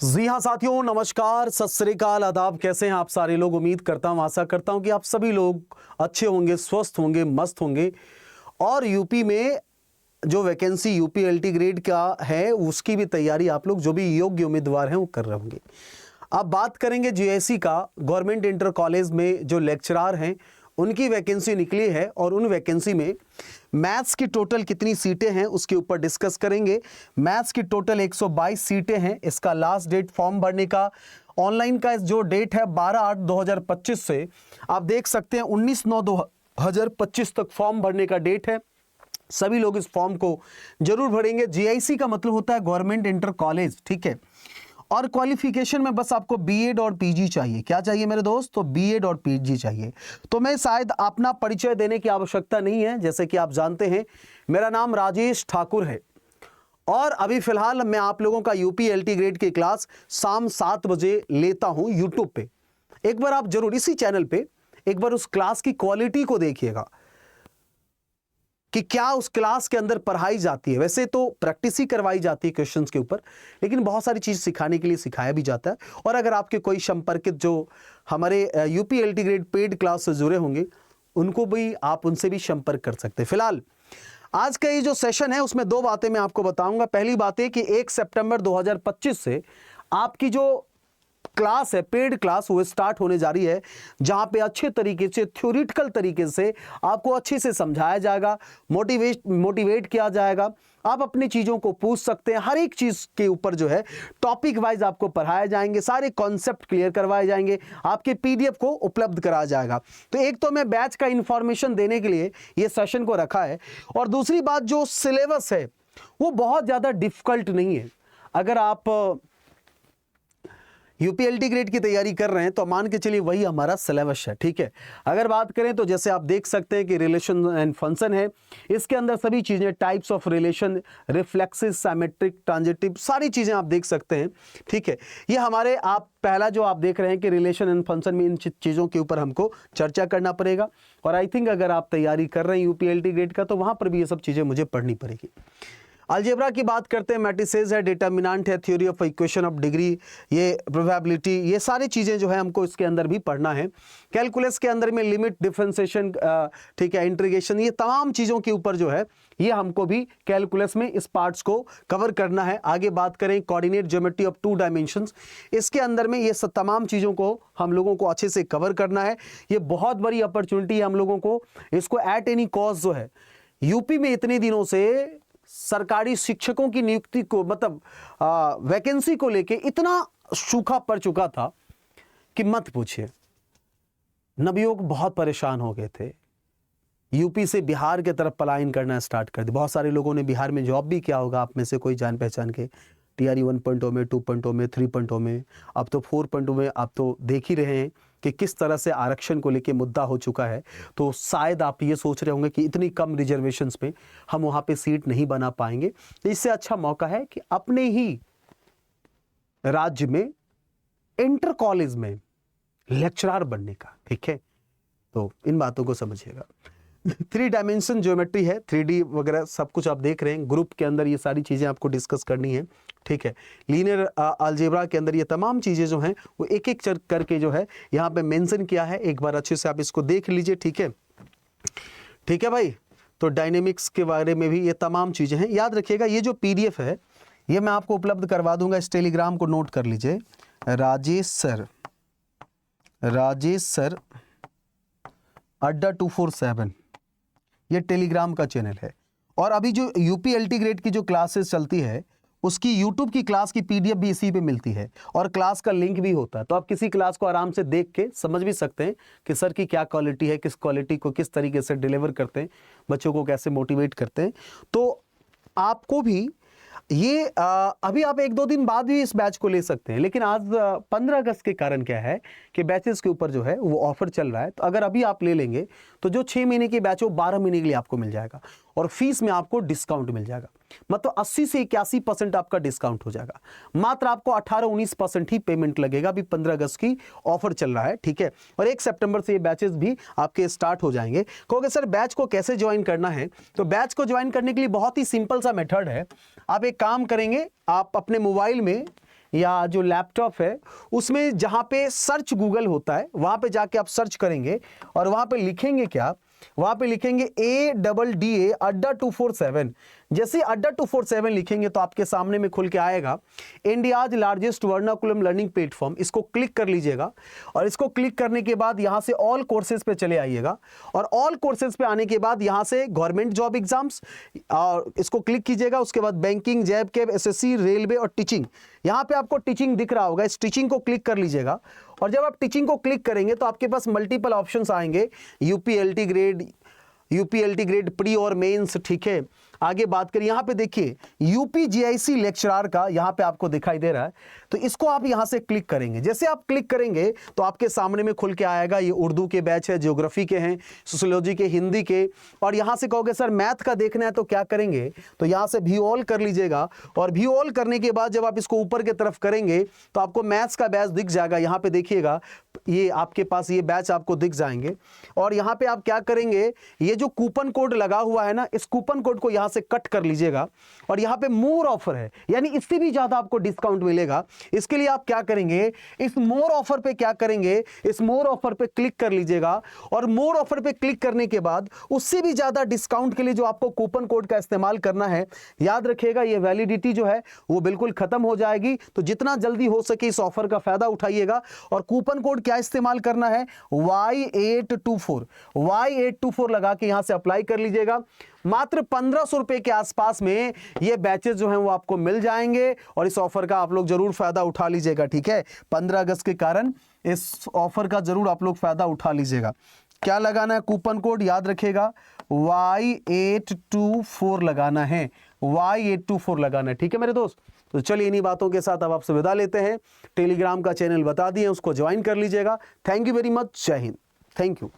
जी हाँ साथियों, नमस्कार, सत श्री अकाल, आदाब। कैसे हैं आप सारे लोग? उम्मीद करता हूँ, आशा करता हूँ कि आप सभी लोग अच्छे होंगे, स्वस्थ होंगे, मस्त होंगे। और यूपी में जो वैकेंसी यूपी एलटी ग्रेड का है उसकी भी तैयारी आप लोग जो भी योग्य उम्मीदवार हैं वो कर रहे होंगे। अब बात करेंगे जेएससी का। गवर्नमेंट इंटर कॉलेज में जो लेक्चरार हैं उनकी वैकेंसी निकली है और उन वैकेंसी में मैथ्स की टोटल कितनी सीटें हैं उसके ऊपर डिस्कस करेंगे। मैथ्स की टोटल 122 सीटें हैं। इसका लास्ट डेट फॉर्म भरने का ऑनलाइन का जो डेट है 12/8/2025 से आप देख सकते हैं 19/9/2025 तक फॉर्म भरने का डेट है। सभी लोग इस फॉर्म को जरूर भरेंगे। जीआईसी का मतलब होता है गवर्नमेंट इंटर कॉलेज, ठीक है। और क्वालिफिकेशन में बस आपको बीएड और पीजी चाहिए। क्या चाहिए मेरे दोस्त? तो बीएड और पीजी चाहिए। तो मैं शायद अपना परिचय देने की आवश्यकता नहीं है। जैसे कि आप जानते हैं मेरा नाम राजेश ठाकुर है और अभी फिलहाल मैं आप लोगों का यूपी एलटी ग्रेड की क्लास शाम 7 बजे लेता हूं यूट्यूब पे। एक बार आप जरूर इसी चैनल पे एक बार उस क्लास की क्वालिटी को देखिएगा कि क्या उस क्लास के अंदर पढ़ाई जाती है। वैसे तो प्रैक्टिस ही करवाई जाती है क्वेश्चंस के ऊपर, लेकिन बहुत सारी चीज सिखाने के लिए सिखाया भी जाता है। और अगर आपके कोई संपर्कित जो हमारे UP LT grade paid class से जुड़े होंगे उनको भी आप उनसे भी संपर्क कर सकते हैं। फिलहाल आज का ये जो सेशन है उसमें दो बातें मैं आपको बताऊंगा। पहली बात है कि 1 सितंबर 2025 से आपकी जो क्लास है, पेड क्लास, वो स्टार्ट होने जा रही है, जहां पे अच्छे तरीके से थ्योरेटिकल तरीके से आपको अच्छे से समझाया जाएगा, मोटिवेट किया जाएगा। आप अपनी चीजों को पूछ सकते हैं। हर एक चीज के ऊपर जो है टॉपिक वाइज आपको पढ़ाए जाएंगे, सारे कॉन्सेप्ट क्लियर करवाए जाएंगे, आपके पीडीएफ को उपलब्ध कराया जाएगा। तो एक तो मैं बैच का इंफॉर्मेशन देने के लिए ये सेशन को रखा है, और दूसरी बात जो सिलेबस है वो बहुत ज्यादा डिफिकल्ट नहीं है। अगर आप यूपीएलटी ग्रेड की तैयारी कर रहे हैं तो मान के चलिए वही हमारा सिलेबस है, ठीक है। अगर बात करें तो जैसे आप देख सकते हैं कि रिलेशन एंड फंक्शन है, इसके अंदर सभी चीजें, types of relation, reflexive, symmetric, transitive, सारी चीजें आप देख सकते हैं, ठीक है। ये हमारे आप पहला जो आप देख रहे हैं कि रिलेशन एंड फंक्शन में इन चीजों के ऊपर हमको चर्चा करना पड़ेगा। और आई थिंक अगर आप तैयारी कर रहे हैं यूपीएलटी ग्रेड का तो वहां पर भी ये सब चीजें मुझे पढ़नी पड़ेगी। अलजेब्रा की बात करते हैं, मैट्रिसेस है, डिटर्मिनेंट है, theory of equation of degree, ये प्रोबेबिलिटी, ये सारी चीज़ें जो है हमको इसके अंदर भी पढ़ना है। कैलकुलस के अंदर में लिमिट, डिफरेंशिएशन, ठीक है, इंटीग्रेशन, ये तमाम चीज़ों के ऊपर जो है ये हमको भी कैलकुलस में इस पार्ट्स को कवर करना है। आगे बात करें कोऑर्डिनेट ज्योमेट्री ऑफ 2 डायमेंशंस, इसके अंदर में ये सब तमाम चीज़ों को हम लोगों को अच्छे से कवर करना है। ये बहुत बड़ी अपॉर्चुनिटी है हम लोगों को, इसको एट एनी कॉस्ट जो है यूपी में इतने दिनों से सरकारी शिक्षकों की नियुक्ति को, मतलब वैकेंसी को लेके इतना सूखा पड़ चुका था कि मत पूछिए। नवयुवक बहुत परेशान हो गए थे। यूपी से बिहार के तरफ पलायन करना स्टार्ट कर दिया। बहुत सारे लोगों ने बिहार में जॉब भी किया होगा, आप में से कोई जान पहचान के, टीआरई 1.0 में, 2.0 में, 3.0 में, अब तो 4.0 में। आप तो देख ही रहे हैं कि किस तरह से आरक्षण को लेके मुद्दा हो चुका है। तो शायद आप ये सोच रहे होंगे कि इतनी कम रिजर्वेशंस पे हम वहां पे सीट नहीं बना पाएंगे। तो इससे अच्छा मौका है कि अपने ही राज्य में इंटर कॉलेज में लेक्चरर बनने का, ठीक है। तो इन बातों को समझिएगा। 3 डायमेंशन ज्योमेट्री है, 3D वगैरह सब कुछ आप देख रहे हैं। ग्रुप के अंदर ये सारी चीजें आपको डिस्कस करनी है, ठीक है। लीनियर अलजेब्रा के अंदर ये तमाम चीजें जो हैं वो एक एक करके जो है यहाँ पे मेंशन किया है। एक बार अच्छे से आप इसको देख लीजिए, ठीक है, ठीक है भाई। तो डायनेमिक्स के बारे में भी ये तमाम चीजें हैं। याद रखिएगा ये जो पीडीएफ है ये मैं आपको उपलब्ध करवा दूंगा। इस टेलीग्राम को नोट कर लीजिए, राजेश सर अड्डा 247, ये टेलीग्राम का चैनल है। और अभी जो यूपी एलटी ग्रेड की जो क्लासेस चलती है उसकी यूट्यूब की क्लास की पीडीएफ भी इसी पे मिलती है और क्लास का लिंक भी होता है। तो आप किसी क्लास को आराम से देख के समझ भी सकते हैं कि सर की क्या क्वालिटी है, किस क्वालिटी को किस तरीके से डिलीवर करते हैं, बच्चों को कैसे मोटिवेट करते हैं। तो आपको भी ये अभी आप 1-2 दिन बाद भी इस बैच को ले सकते हैं। लेकिन आज 15 अगस्त के कारण क्या है कि बैचेस के ऊपर जो है वो ऑफर चल रहा है। तो अगर अभी आप ले लेंगे तो जो 6 महीने की बैच हो 12 महीने के लिए आपको मिल जाएगा और फीस में आपको डिस्काउंट मिल जाएगा। मतलब 80 से 81% आपका डिस्काउंट हो जाएगा। मात्र आपको 18-19% ही पेमेंट लगेगा। अभी 15 अगस्त की ऑफर चल रहा है, ठीक है। और 1 सितंबर से ये बैचेस भी आपके स्टार्ट हो जाएंगे। कहोगे सर बैच को कैसे ज्वाइन करना है? तो बैच को ज्वाइन करने के लिए बहुत ही सिंपल सा मेथड है। आप एक काम करेंगे, आप अपने मोबाइल में या जो लैपटॉप है उसमें जहां पे सर्च गूगल होता है वहां पे जाके आप सर्च करेंगे और वहां पे लिखेंगे क्या, वहां पे लिखेंगे ADDA अड्डा 247। जैसे अड्डा 247 लिखेंगे तो आपके सामने में खुल के आएगा इंडियाज लार्जेस्ट वर्नाकुलम लर्निंग प्लेटफॉर्म। इसको क्लिक कर लीजिएगा और इसको क्लिक करने के बाद यहां से ऑल कोर्सेज पे चले आइएगा और ऑल कोर्सेज पे आने के बाद यहां से गवर्नमेंट जॉब एग्जाम्स और इसको क्लिक कीजिएगा। उसके बाद बैंकिंग, जैब कैब, SSC, रेलवे और टीचिंग, यहां पे आपको टीचिंग दिख रहा होगा, इस टीचिंग को क्लिक कर लीजिएगा। और जब आप टीचिंग को क्लिक करेंगे तो आपके पास मल्टीपल ऑप्शंस आएंगे, UPLT ग्रेड प्री और मेंस, ठीक है। आगे बात करें, यहां पे देखिए UPGIC लेक्चरर का यहां पे आपको दिखाई दे रहा है, तो इसको आप यहां से क्लिक करेंगे। जैसे आप क्लिक करेंगे तो आपके सामने में खुल के आएगा, ये उर्दू के बैच है, ज्योग्राफी के हैं, सोशियोलॉजी के, हिंदी के। और यहां से कहोगे सर मैथ का देखना है तो क्या करेंगे, तो यहां से व्यू ऑल कर लीजिएगा और व्यू ऑल करने के बाद जब आप इसको ऊपर की तरफ करेंगे तो आपको मैथ्स का बैच दिख जाएगा। यहां पे देखिएगा ये आपके पास ये बैच आपको दिख जाएंगे और यहां पे आप क्या करेंगे, ये जो कूपन कोड लगा हुआ है ना, इस कूपन कोड को यहां से कट कर लीजिएगा और यहां पे मोर ऑफर है, यानी इससे भी ज्यादा आपको डिस्काउंट मिलेगा। इसके लिए आप क्या करेंगे, इस मोर ऑफर पे क्या करेंगे, इस मोर ऑफर पे क्लिक कर लीजिएगा और मोर ऑफर पे क्लिक करने के बाद उससे भी ज्यादा डिस्काउंट के लिए जो आपको कूपन कोड का इस्तेमाल करना है, याद रखिएगा ये वैलिडिटी जो है वो बिल्कुल खत्म हो जाएगी। तो जितना जल्दी हो सके इस ऑफर का फायदा उठाइएगा और कूपन कोड क्या इस्तेमाल करना है, Y824 लगा के यहां से अप्लाई कर लीजिएगा। मात्र 1500 रुपए के आसपास में ये बैचेस जो हैं वो आपको मिल जाएंगे और इस ऑफर का आप लोग जरूर फायदा उठा लीजिएगा, ठीक है। 15 अगस्त के कारण इस ऑफर का जरूर आप लोग फायदा उठा लीजिएगा। क्या लगाना है, कूपन कोड याद रखिएगा Y824 लगाना है, Y824 लगाना है, ठीक है मेरे दोस्त। तो चलिए इन्हीं बातों के साथ अब आपसे विदा लेते हैं। टेलीग्राम का चैनल बता दिए, उसको ज्वाइन कर लीजिएगा। थैंक यू वेरी मच, जय हिंद, थैंक यू।